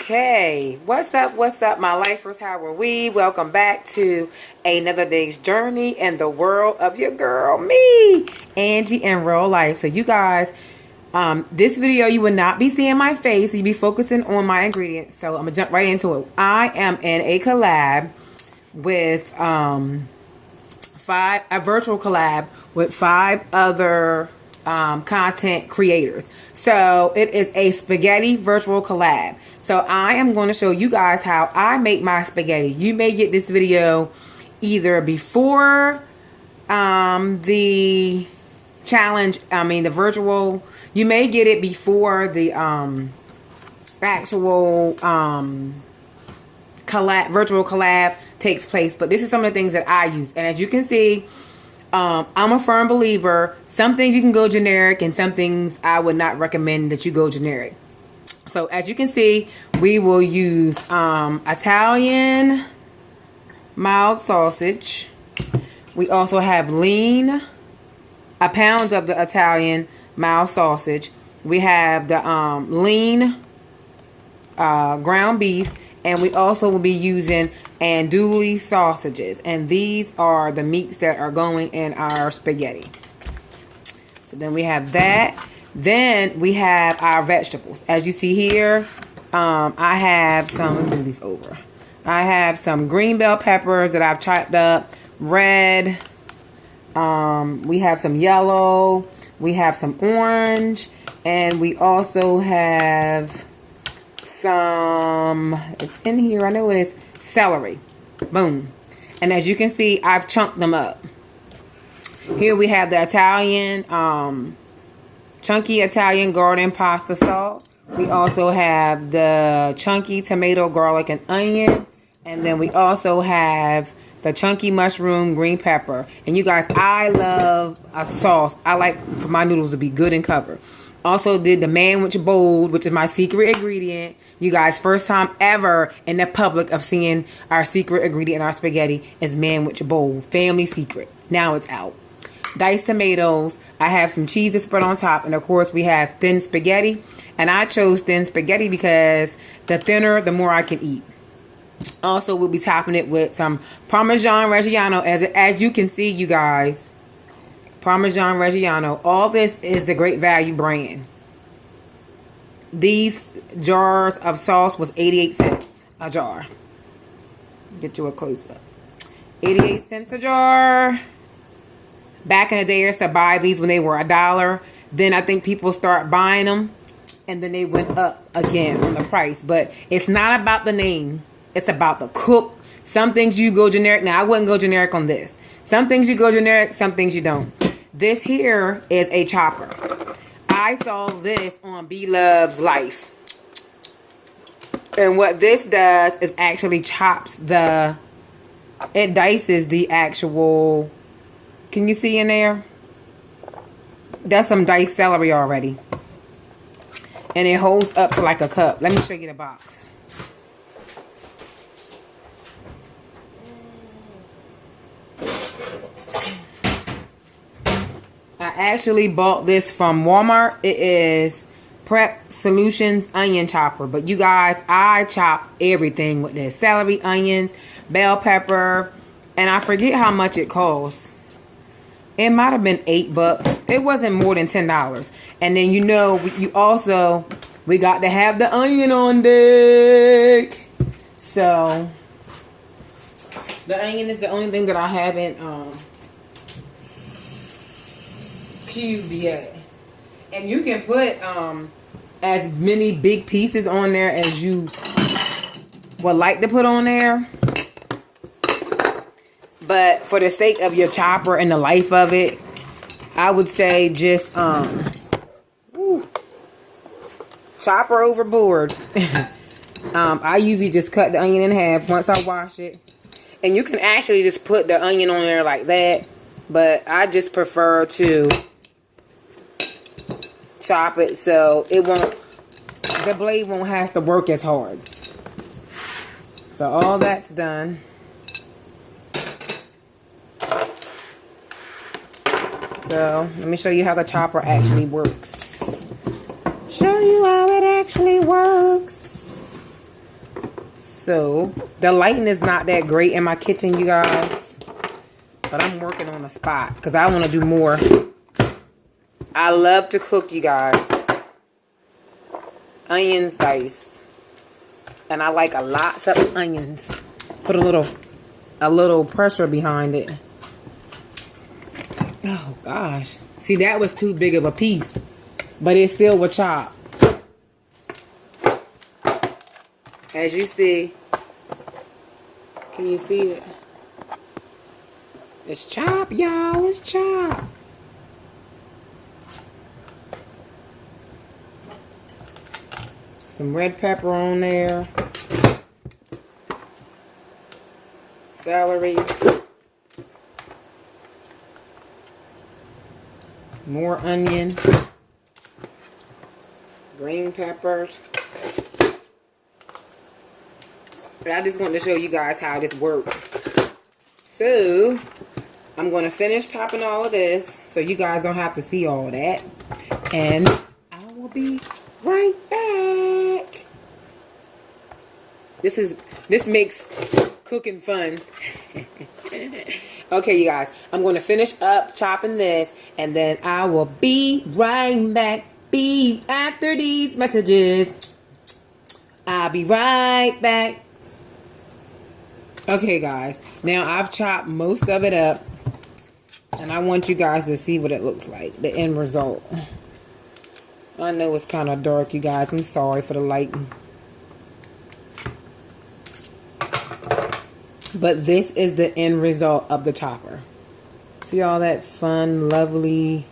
Okay, what's up, my lifers? How are we? Welcome back to another day's journey in the world of your girl, me, Angie, in real life. So you guys, this video, you will not be seeing my face. You'll be focusing on my ingredients. So I'm gonna jump right into it. I am in a collab with a virtual collab with 5 other content creators. So it is a spaghetti virtual collab. So I am going to show you guys how I make my spaghetti. You may get this video either before the challenge, the virtual. You may get it before the actual virtual collab takes place. But this is some of the things that I use. And as you can see, I'm a firm believer. Some things you can go generic, and some things I would not recommend that you go generic. So as you can see, we will use Italian mild sausage. We also have lean, a pound of the Italian mild sausage. We have the lean ground beef, and we also will be using andouille sausages. And these are the meats that are going in our spaghetti. So then we have that. Then we have our vegetables. As you see here, I have some, let me move these over. I have some green bell peppers that I've chopped up, red. We have some yellow. We have some orange. And we also have some, it's in here, I know it is, celery. Boom. And as you can see, I've chunked them up. Here we have the Italian, chunky Italian garden pasta sauce. We also have the chunky tomato, garlic, and onion. And then we also have the chunky mushroom, green pepper. And you guys, I love a sauce. I like for my noodles to be good and covered. Also did the manwich bold, which is my secret ingredient. You guys, first time ever in the public of seeing our secret ingredient in our spaghetti is manwich bold. Family secret. Now it's out. Diced tomatoes. I have some cheese to spread on top. And of course, we have thin spaghetti. And I chose thin spaghetti because the thinner, the more I can eat. Also, we'll be topping it with some Parmesan Reggiano. As you can see, you guys, Parmesan Reggiano. All this is the Great Value brand. These jars of sauce was 88 cents a jar. Get you a close-up. 88 cents a jar. Back in the day, I used to buy these when they were $1. Then I think people start buying them, and then they went up again on the price. But it's not about the name. It's about the cook. Some things you go generic. Now, I wouldn't go generic on this. Some things you go generic, some things you don't. This here is a chopper. I saw this on B Love's Life. And what this does is actually chops it dices the actual, can you see in there? That's some diced celery already. And it holds up to like a cup. Let me show you the box. I actually bought this from Walmart. It is Prep Solutions onion chopper. But you guys, I chop everything with this. Celery, onions, bell pepper. And I forget how much it costs. It might have been $8. It wasn't more than $10. And then we got to have the onion on deck. So the onion is the only thing that I haven't cubed yet. And you can put as many big pieces on there as you would like to put on there. But for the sake of your chopper and the life of it, I would say just chopper overboard. I usually just cut the onion in half once I wash it. And you can actually just put the onion on there like that. But I just prefer to chop it so the blade won't have to work as hard. So all that's done. So let me show you how the chopper actually works. Show you how it actually works. So, the lighting is not that great in my kitchen, you guys. But I'm working on a spot because I want to do more. I love to cook, you guys. Onions diced. And I like a lot of onions. Put a little pressure behind it. Oh, gosh. See, that was too big of a piece. But it still will chop. As you see. Can you see it? It's chop, y'all. It's chop. Some red pepper on there. Celery. More onion. Green peppers. But I just wanted to show you guys how this works. So, I'm going to finish chopping all of this so you guys don't have to see all that. And I will be right back. This makes cooking fun. Okay, you guys. I'm going to finish up chopping this and then I will be right back. After these messages. I'll be right back. Okay, guys. Now I've chopped most of it up. And I want you guys to see what it looks like. The end result. I know it's kind of dark, you guys. I'm sorry for the lighting. But this is the end result of the chopper. See all that fun, lovely,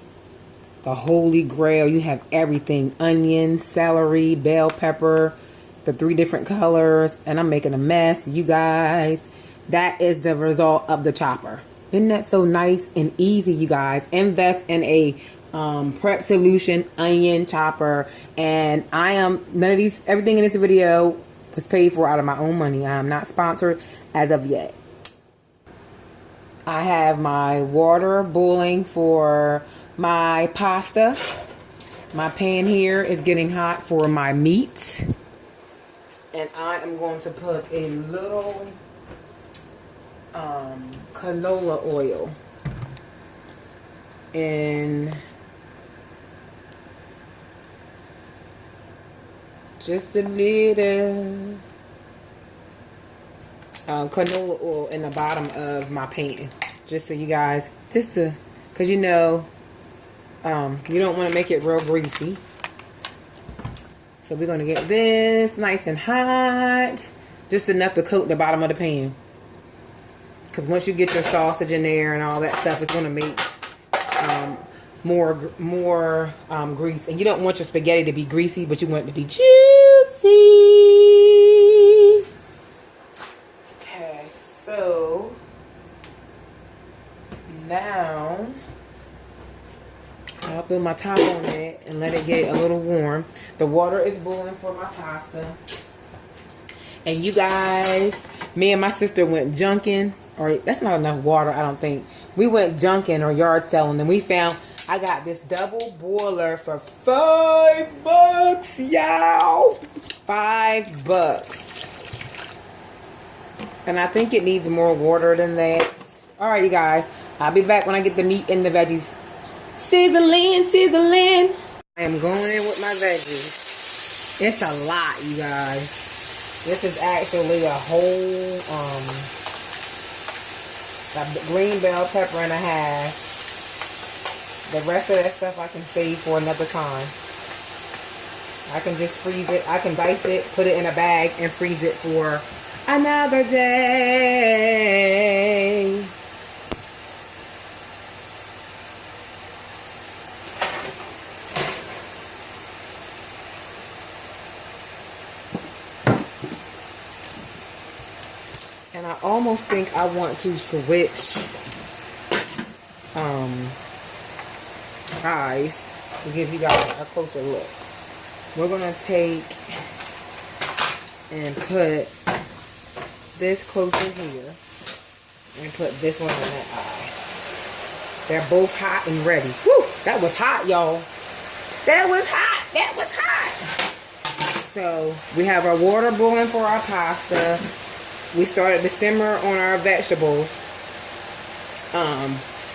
the holy grail. You have everything. Onion, celery, bell pepper, the 3 different colors. And I'm making a mess, you guys. That is the result of the chopper. Isn't that so nice and easy, you guys? Invest in a prep solution onion chopper. And everything in this video was paid for out of my own money. I am not sponsored as of yet. I have my water boiling for my pasta. My pan here is getting hot for my meat. And I am going to put a little canola oil in just a little canola oil in the bottom of my pan, just so you guys, because you know you don't want to make it real greasy. So we're going to get this nice and hot, just enough to coat the bottom of the pan. Because once you get your sausage in there and all that stuff, it's going to make more grease. And you don't want your spaghetti to be greasy, but you want it to be juicy. Okay, so now I'll throw my top on it and let it get a little warm. The water is boiling for my pasta. And you guys, me and my sister went junking. Or that's not enough water, I don't think. We went junking or yard selling, and we found I got this double boiler for $5, y'all. $5. And I think it needs more water than that. Alright, you guys. I'll be back when I get the meat and the veggies sizzling. I am going in with my veggies. It's a lot, you guys. This is actually a whole green bell pepper and a half. The rest of that stuff I can save for another time. I can just freeze it. I can dice it, put it in a bag, and freeze it for another day. And I almost think I want to switch eyes to give you guys a closer look. We're going to take and put this closer here and put this one in that eye. They're both hot and ready. Woo! That was hot, y'all. That was hot. So we have our water boiling for our pasta. We started to simmer on our vegetables.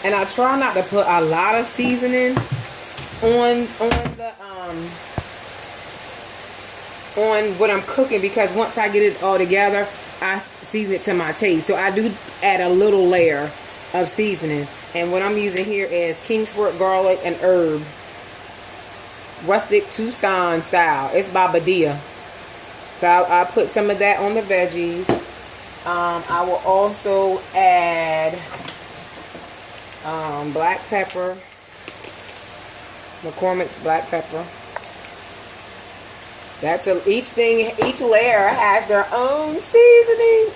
And I try not to put a lot of seasoning on what I'm cooking, because once I get it all together, I season it to my taste. So I do add a little layer of seasoning. And what I'm using here is Kingsford garlic and herb, rustic Tucson style. It's by Badia. So I put some of that on the veggies. I will also add black pepper, McCormick's black pepper. That's each layer has their own seasoning.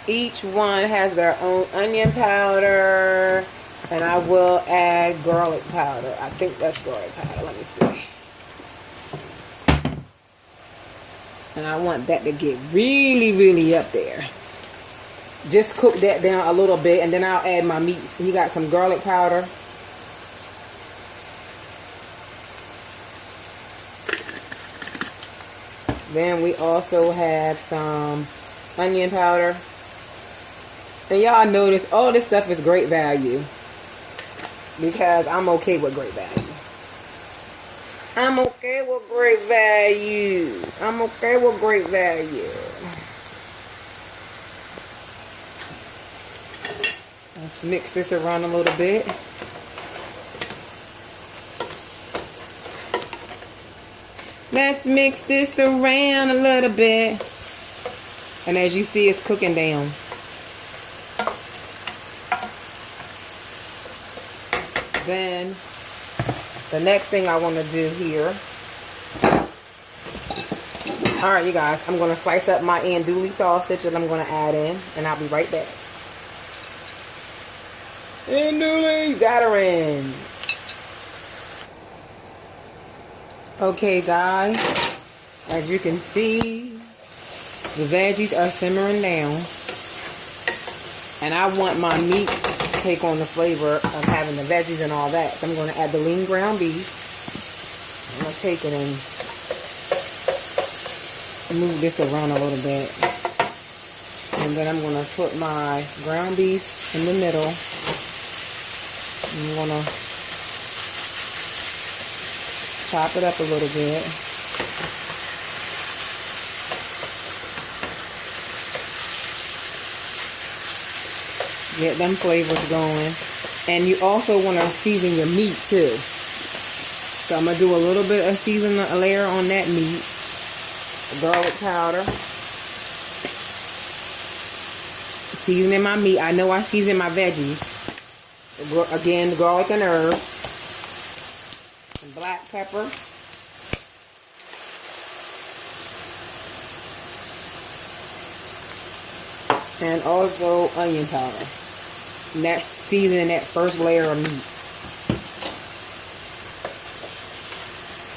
Each one has their own onion powder, and I will add garlic powder. I think that's garlic powder. Let me see. And I want that to get really, really up there. Just cook that down a little bit, and then I'll add my meats. You got some garlic powder. Then we also have some onion powder. And y'all notice all this stuff is great value, because I'm okay with great value. I'm okay with great value. I'm okay with great value. Let's mix this around a little bit. Let's mix this around a little bit. And as you see, it's cooking down. Then the next thing I want to do here. Alright, you guys, I'm going to slice up my andouille sausage that I'm going to add in, and I'll be right back. Andouille Zatarans. Okay, guys, as you can see, the veggies are simmering down, and I want my meat to take on the flavor of having the veggies and all that. So I'm going to add the lean ground beef. I'm going to take it and move this around a little bit, and then I'm going to put my ground beef in the middle. I'm going to chop it up a little bit. Get them flavors going. And you also want to season your meat too. So I'm going to do a little bit of seasoning, a layer on that meat. Garlic powder. Seasoning my meat. I know I season my veggies. Again, the garlic and herb. And black pepper. And also onion powder. And that's seasoning that first layer of meat.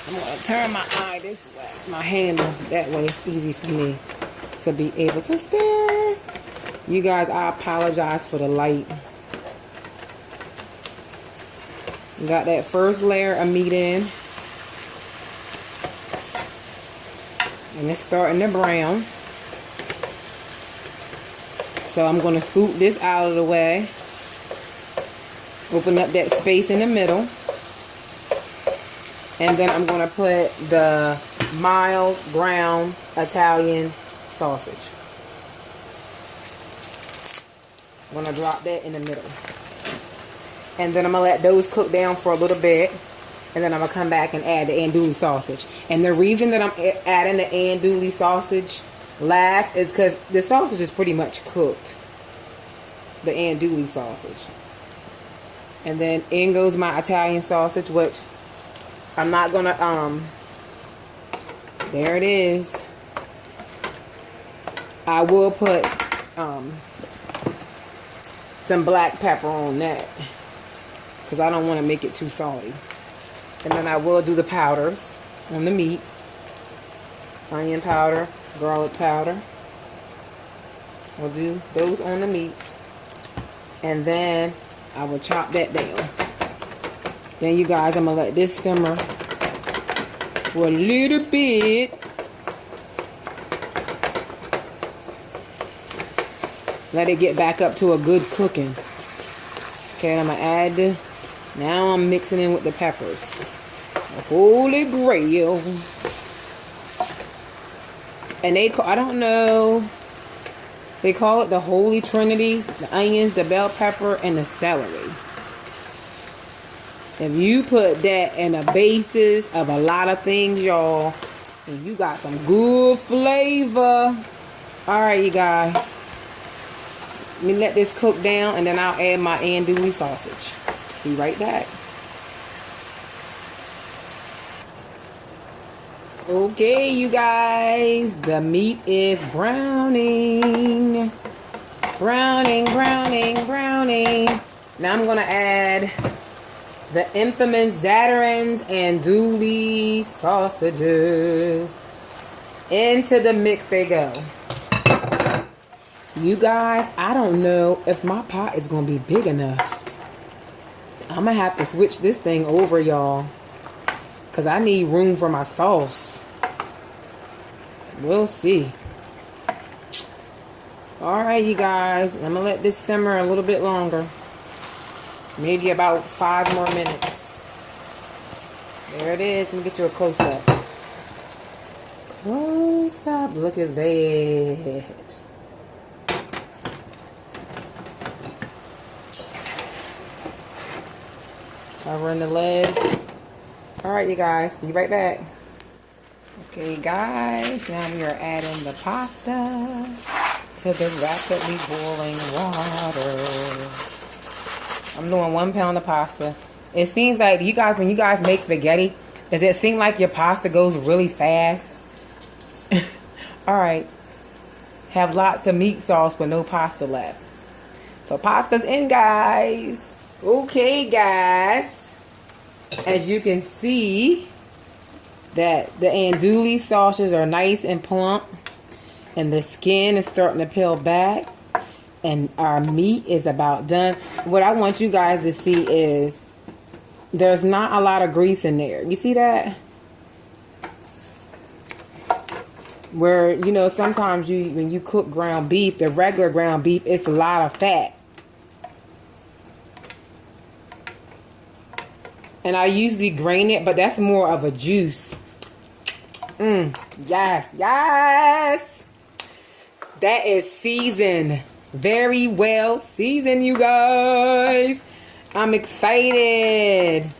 I'm going to turn my eye this way. My handle. That way it's easy for me to be able to stir. You guys, I apologize for the light. Got that first layer of meat in. And it's starting to brown. So I'm going to scoop this out of the way. Open up that space in the middle. And then I'm going to put the mild ground Italian sausage. I'm going to drop that in the middle. And then I'm going to let those cook down for a little bit. And then I'm going to come back and add the andouille sausage. And the reason that I'm adding the andouille sausage last is because the sausage is pretty much cooked. The andouille sausage. And then in goes my Italian sausage, which I'm not going to, there it is. I will put some black pepper on that, because I don't want to make it too salty. And then I will do the powders on the meat. Onion powder, garlic powder. We'll do those on the meat. And then I will chop that down. Then you guys, I'm going to let this simmer for a little bit. Let it get back up to a good cooking. Okay, I'm gonna add now I'm mixing in with the peppers. The Holy Grail. And I don't know, they call it the Holy Trinity, the onions, the bell pepper, and the celery. If you put that in a basis of a lot of things, y'all, and you got some good flavor. Alright, you guys. Let me let this cook down, and then I'll add my andouille sausage. Be right back. Okay, you guys. The meat is browning. Browning, browning, browning. Now I'm going to add the infamous Zatarain's andouille sausages. Into the mix they go. You guys, I don't know if my pot is going to be big enough. I'm going to have to switch this thing over, y'all. Because I need room for my sauce. We'll see. Alright, you guys. I'm going to let this simmer a little bit longer. Maybe about 5 more minutes. There it is. Let me get you a close-up. Close-up. Look at that. Covering the lid. Alright, you guys. Be right back. Okay, guys. Now we are adding the pasta to the rapidly boiling water. I'm doing 1 pound of pasta. It seems like you guys, when you guys make spaghetti, does it seem like your pasta goes really fast? Alright. Have lots of meat sauce but no pasta left. So pasta's in, guys. Okay, guys. As you can see, that the andouille sausages are nice and plump. And the skin is starting to peel back. And our meat is about done. What I want you guys to see is there's not a lot of grease in there. You see that? Where, you know, sometimes when you cook ground beef, the regular ground beef, it's a lot of fat. And I usually grain it, but that's more of a juice. Yes, yes. That is seasoned. Very well seasoned, you guys. I'm excited.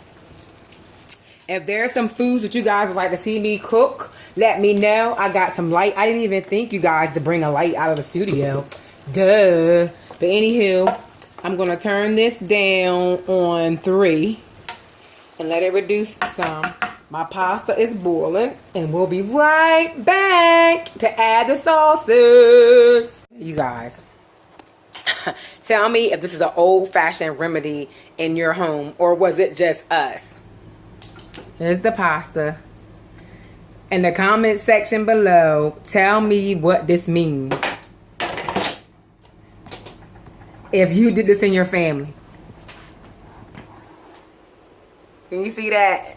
If there's some foods that you guys would like to see me cook, let me know. I got some light. I didn't even think, you guys, to bring a light out of the studio. Duh. But anywho, I'm going to turn this down on 3. And let it reduce some. My pasta is boiling. And we'll be right back to add the sauces. You guys. Tell me if this is an old-fashioned remedy in your home. Or was it just us? Here's the pasta. In the comment section below, tell me what this means. If you did this in your family. Can you see that?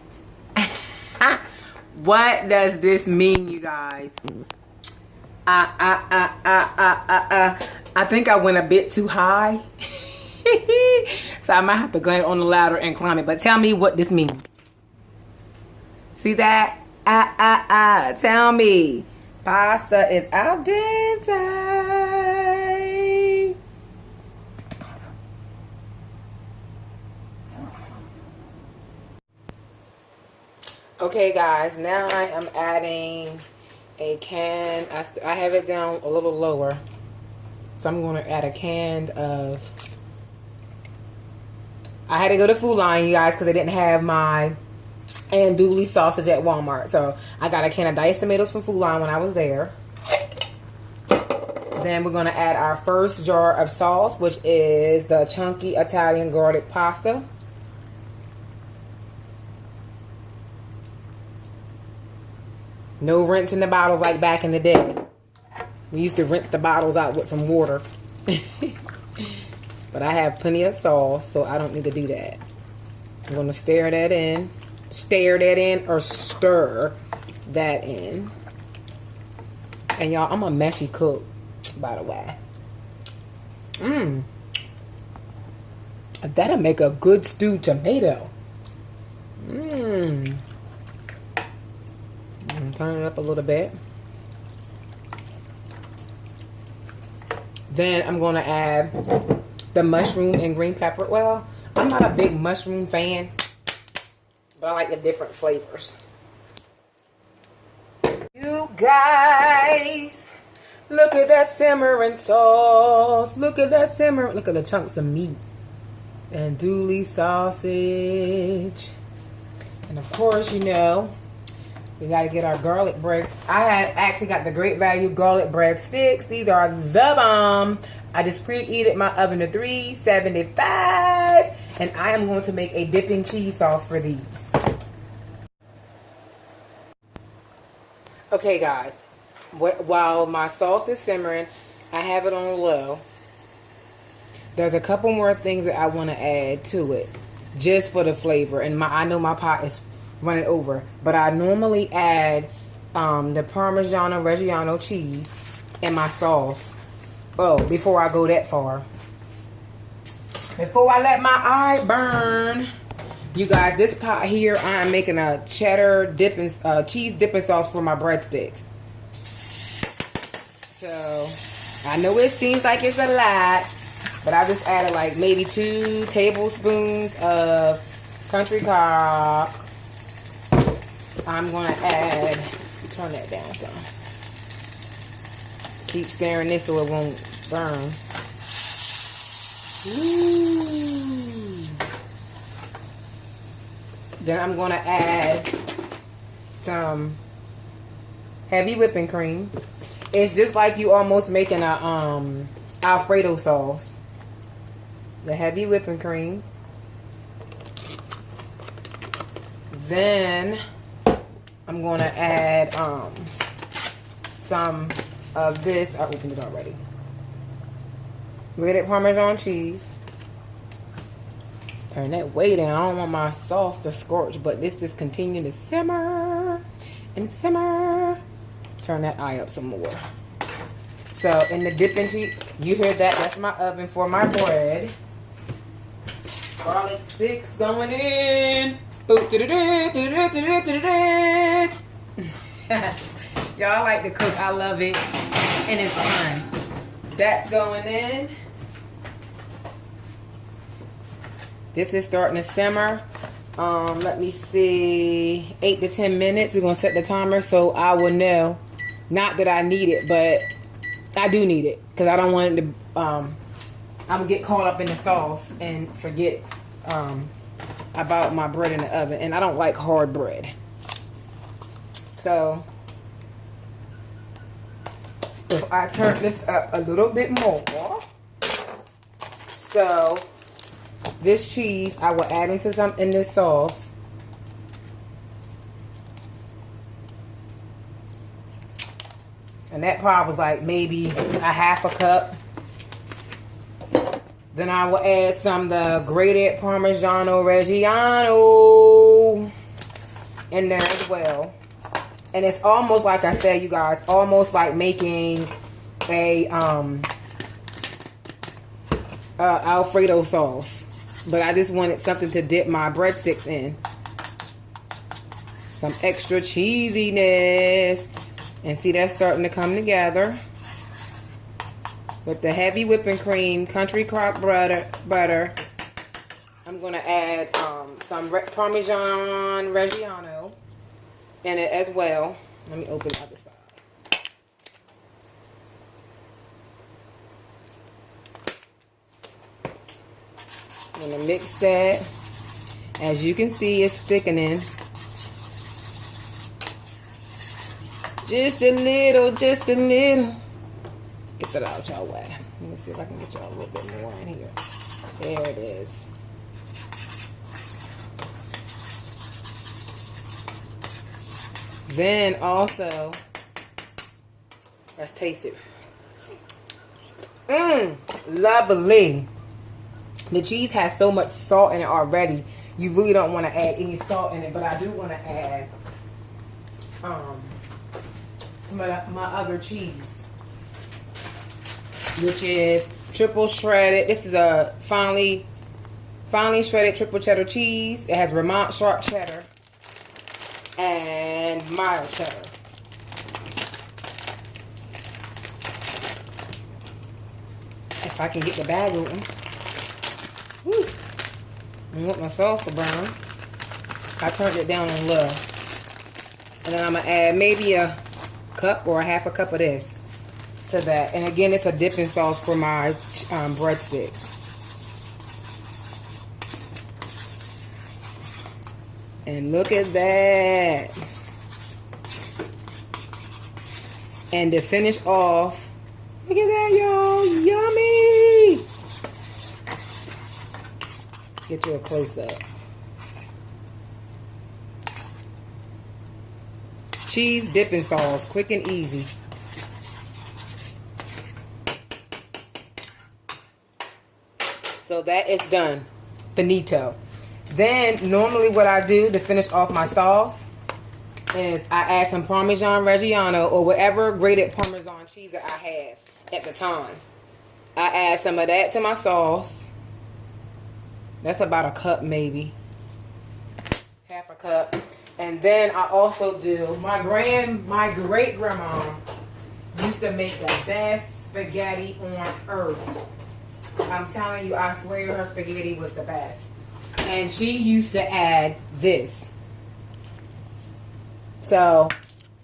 What does this mean, you guys? I think I went a bit too high. So I might have to go on the ladder and climb it. But tell me what this means. See that? Tell me. Pasta is al dente. Okay, guys, now I am adding a can. I have it down a little lower. So I'm going to add a can of... I had to go to Food Lion, you guys, because they didn't have my andouille sausage at Walmart. So I got a can of diced tomatoes from Food Lion when I was there. Then we're going to add our first jar of sauce, which is the chunky Italian garlic pasta. No rinsing the bottles like back in the day. We used to rinse the bottles out with some water. But I have plenty of sauce, so I don't need to do that. I'm going to stir that in stir that in or stir that in. And y'all, I'm a messy cook, by the way. That'll make a good stewed tomato. Turn it up a little bit. Then I'm going to add the mushroom and green pepper. Well, I'm not a big mushroom fan, but I like the different flavors. You guys, look at that simmering sauce. Look at that simmering. Look at the chunks of meat. Andouille sausage. And of course, you know, we got to get our garlic bread. I had actually got the Great Value garlic bread sticks. These are the bomb. I just preheated my oven to 375. And I am going to make a dipping cheese sauce for these. Okay, guys. While my sauce is simmering, I have it on low. There's a couple more things that I want to add to it, just for the flavor. And I know my pot is running over, but I normally add the Parmigiano Reggiano cheese in my sauce. Oh, before I go that far, before I let my eye burn, you guys, this pot here, I'm making a cheddar dipping cheese dipping sauce for my breadsticks. So I know it seems like it's a lot, but I just added like maybe 2 tablespoons of country crock. I'm going to add, turn that down some. Keep stirring this so it won't burn. Ooh. Then I'm going to add some heavy whipping cream. It's just like you almost making a Alfredo sauce. The heavy whipping cream. Then I'm going to add some of this. I opened it already. Grated Parmesan cheese. Turn that way down. I don't want my sauce to scorch, but this just continue to simmer and simmer. Turn that eye up some more. So in the dipping cheese, you hear that? That's my oven for my bread. Garlic sticks going in. Y'all like to cook. I love it. And it's fun. That's going in. This is starting to simmer. Let me see. 8 to 10 minutes. We're going to set the timer so I will know. Not that I need it, but I do need it. Because I don't want it to... I'm going to get caught up in the sauce and forget about my bread in the oven. And I don't like hard bread. So... if I turn this up a little bit more, so this cheese I will add into in this sauce. And that probably was like maybe a half a cup. Then I will add some of the grated Parmigiano Reggiano in there as well. And it's almost like I said, you guys, almost like making a Alfredo sauce. But I just wanted something to dip my breadsticks in. Some extra cheesiness. And see, that's starting to come together. With the heavy whipping cream, country crock butter. I'm going to add some Parmesan Reggiano in it as well. Let me open the other side. I'm going to mix that. As you can see, it's thickening. Just a little, just a little. Get that out y'all way. Let me see if I can get y'all a little bit more in here. There it is. Then also, let's taste it. Lovely. The cheese has so much salt in it already. you really don't want to add any salt in it, but I do want to add some of my other cheese, which is triple shredded. This is a finely shredded triple cheddar cheese. It has Vermont sharp cheddar and mild cheddar. If I can get the bag open. Woo. I want my sauce to burn. I turned it down on low. And then I'm going to add maybe a cup or a half a cup of this to that. And again, it's a dipping sauce for my breadsticks. And look at that. And to finish off, look at that, y'all. Yummy. Get you a close-up. Cheese dipping sauce, quick and easy. So that is done. Finito. Then, normally what I do to finish off my sauce is I add some Parmesan Reggiano or whatever grated Parmesan cheese that I have at the time. I add some of that to my sauce. That's about a cup maybe. Half a cup. And then I also do, my great grandma used to make the best spaghetti on earth. I'm telling you, I swear her spaghetti was the best. And she used to add this. So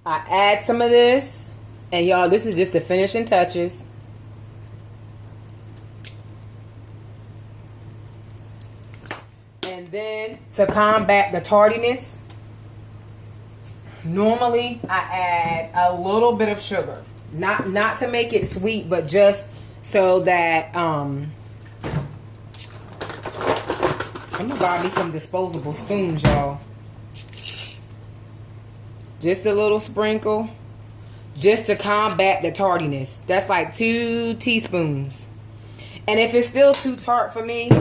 I add some of this. And y'all, this is just the finishing touches. And then to combat the tardiness, normally I add a little bit of sugar. Not to make it sweet, but just so that I'm gonna buy me some disposable spoons, y'all. Just a little sprinkle. Just to combat the tardiness. That's like 2 teaspoons. And if it's still too tart for me,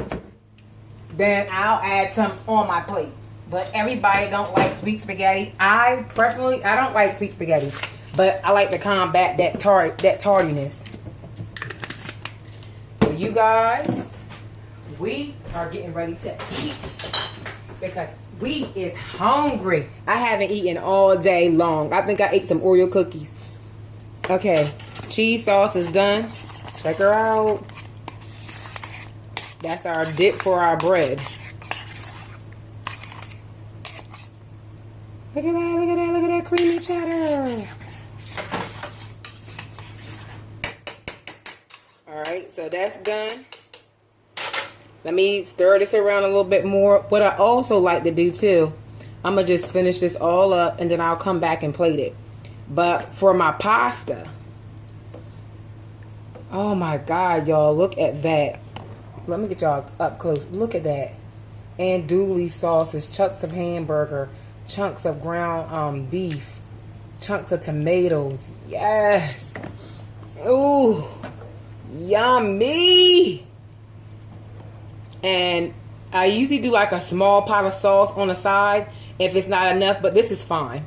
then I'll add some on my plate. But everybody don't like sweet spaghetti. I don't like sweet spaghetti, but I like to combat that tardiness. So you guys, we are getting ready to eat because we is hungry. I haven't eaten all day long. I think I ate some Oreo cookies. Okay, cheese sauce is done. Check her out. That's our dip for our bread. Look at that, look at that, look at that creamy cheddar. Alright, so that's done. Let me stir this around a little bit more. What I also like to do too, I'm going to just finish this all up and then I'll come back and plate it. But for my pasta, oh my God, y'all, look at that. Let me get y'all up close. Look at that. Andouille sauces, chunks of hamburger, chunks of ground beef, chunks of tomatoes. Yes. Ooh, yummy. And I usually do like a small pot of sauce on the side if it's not enough, but this is fine.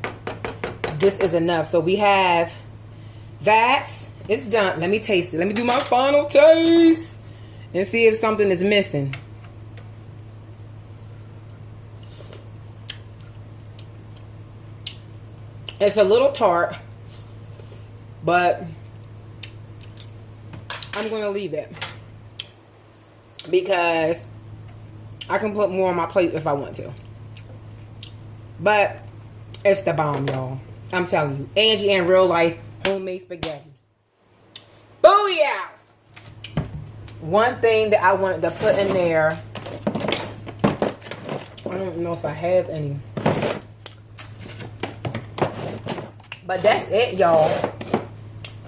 This is enough. So we have that. It's done. Let me taste it. Let me do my final taste and see if something is missing. It's a little tart, but I'm going to leave it because I can put more on my plate if I want to. But it's the bomb, y'all. I'm telling you. Angie in real life homemade spaghetti. Booyah! One thing that I wanted to put in there, I don't know if I have any, but that's it, y'all.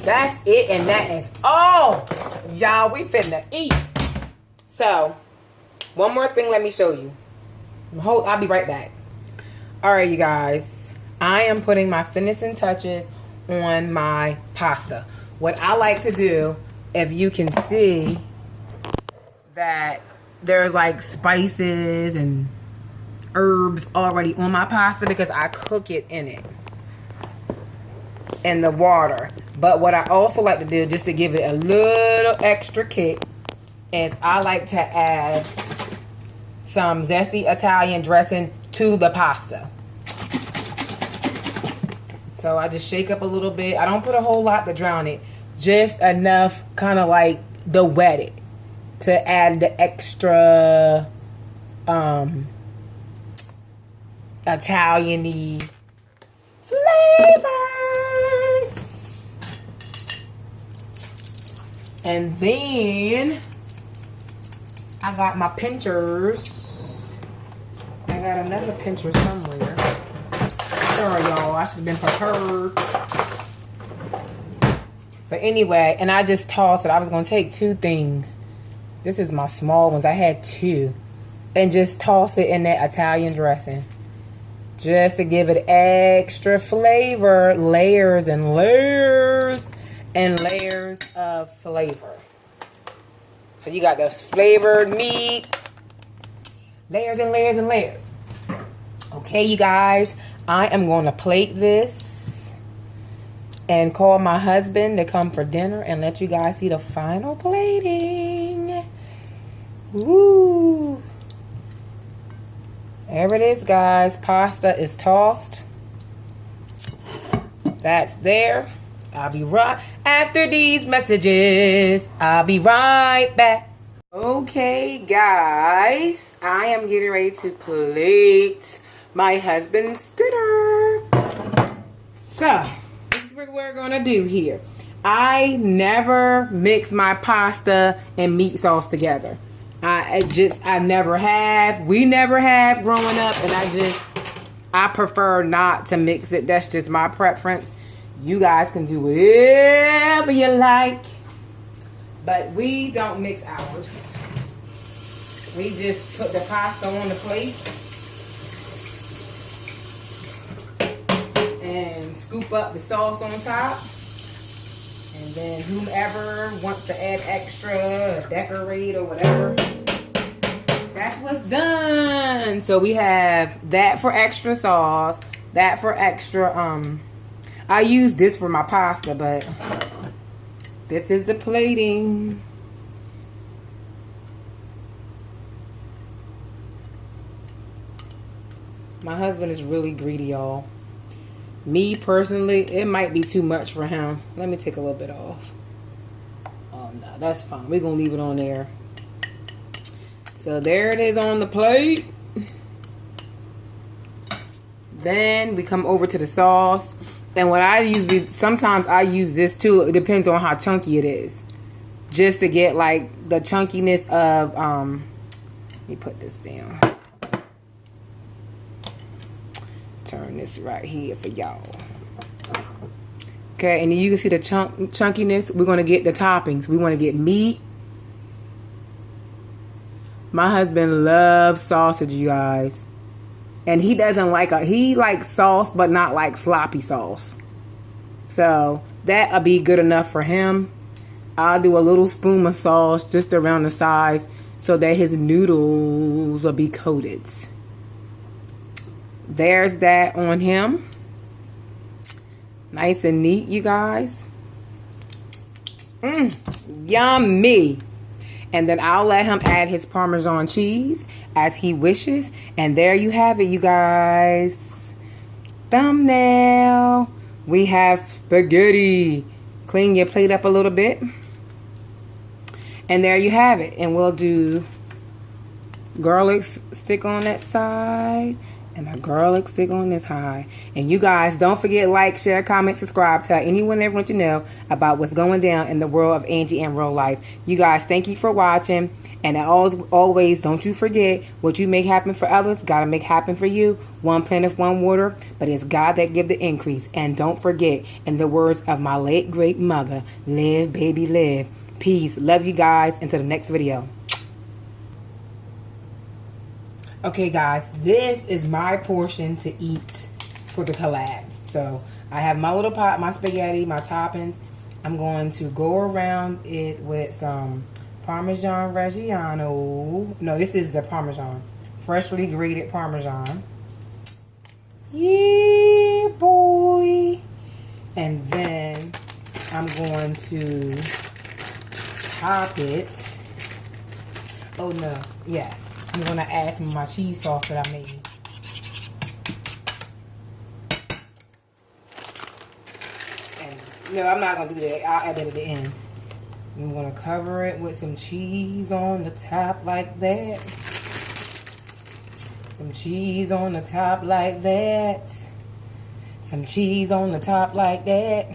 That's it, and that is all. Y'all, we finna eat. So, one more thing, let me show you. I'll be right back. Alright, you guys. I am putting my finishing touches on my pasta. What I like to do, if you can see that there's like spices and herbs already on my pasta because I cook it in it, in the water. But what I also like to do, just to give it a little extra kick, is I like to add some zesty Italian dressing to the pasta. So I just shake up a little bit. I don't put a whole lot to drown it. Just enough, kind of like to wet it, to add the extra Italian-y flavors. And then I got my pinchers. I got another pincher somewhere. Sorry, y'all. I should have been prepared. But anyway, and I just tossed it. I was going to take 2 things. This is my small ones. I had 2. And just toss it in that Italian dressing. Just to give it extra flavor. Layers and layers and layers of flavor. So you got this flavored meat. Layers and layers and layers. Okay, you guys. I am going to plate this and call my husband to come for dinner and let you guys see the final plating. Woo! There it is, guys. Pasta is tossed. That's there. I'll be right after these messages. I'll be right back. Okay, guys. I am getting ready to plate my husband's dinner. So, this is what we're going to do here. I never mix my pasta and meat sauce together. I never have. We never have growing up. And I prefer not to mix it. That's just my preference. You guys can do whatever you like. But we don't mix ours. We just put the pasta on the plate. And scoop up the sauce on top. And then whomever wants to add extra, decorate or whatever, that's what's done. So we have that for extra sauce, that for extra, I use this for my pasta, but this is the plating. My husband is really greedy, y'all. Me personally, it might be too much for him. Let me take a little bit off. Oh no, that's fine. We're gonna leave it on there. So there it is on the plate. Then we come over to the sauce. And what I usually, sometimes I use this too. It depends on how chunky it is. Just to get like the chunkiness of, let me put this down. Turn this right here for y'all. Okay, and then you can see the chunkiness. We're going to get the toppings. We want to get meat. My husband loves sausage, you guys. And he doesn't like he likes sauce, but not like sloppy sauce. So that'll be good enough for him. I'll do a little spoon of sauce just around the sides so that his noodles will be coated. There's that on him. Nice and neat, you guys. Yummy. And then I'll let him add his Parmesan cheese as he wishes. And there you have it, you guys. Thumbnail. We have spaghetti. Clean your plate up a little bit. And there you have it. And we'll do garlic stick on that side. And a garlic stick on this high. And you guys, don't forget, like, share, comment, subscribe. Tell anyone and everyone you know about what's going down in the world of Angie in real life. You guys, thank you for watching. And always, don't you forget, what you make happen for others, gotta make happen for you. One plant, one water, but it's God that give the increase. And don't forget, in the words of my late great mother, live, baby, live. Peace. Love you guys. Until the next video. Okay, guys, this is my portion to eat for the collab. So I have my little pot, my spaghetti, my toppings. I'm going to go around it with some Parmesan Reggiano. No, this is the Parmesan freshly grated Parmesan. Yeah, boy. And then I'm going to top it. Oh no, yeah. I'm going to add some of my cheese sauce that I made. And no, I'm not going to do that. I'll add that at the end. I'm going to cover it with some cheese on the top like that. Some cheese on the top like that. Some cheese on the top like that.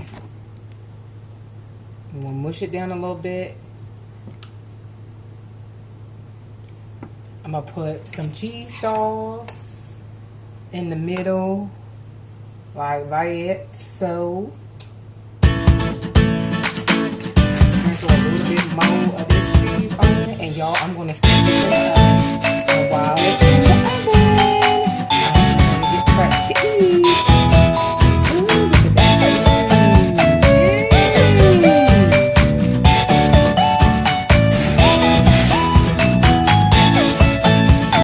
I'm going to mush it down a little bit. I'm going to put some cheese sauce in the middle like that, so.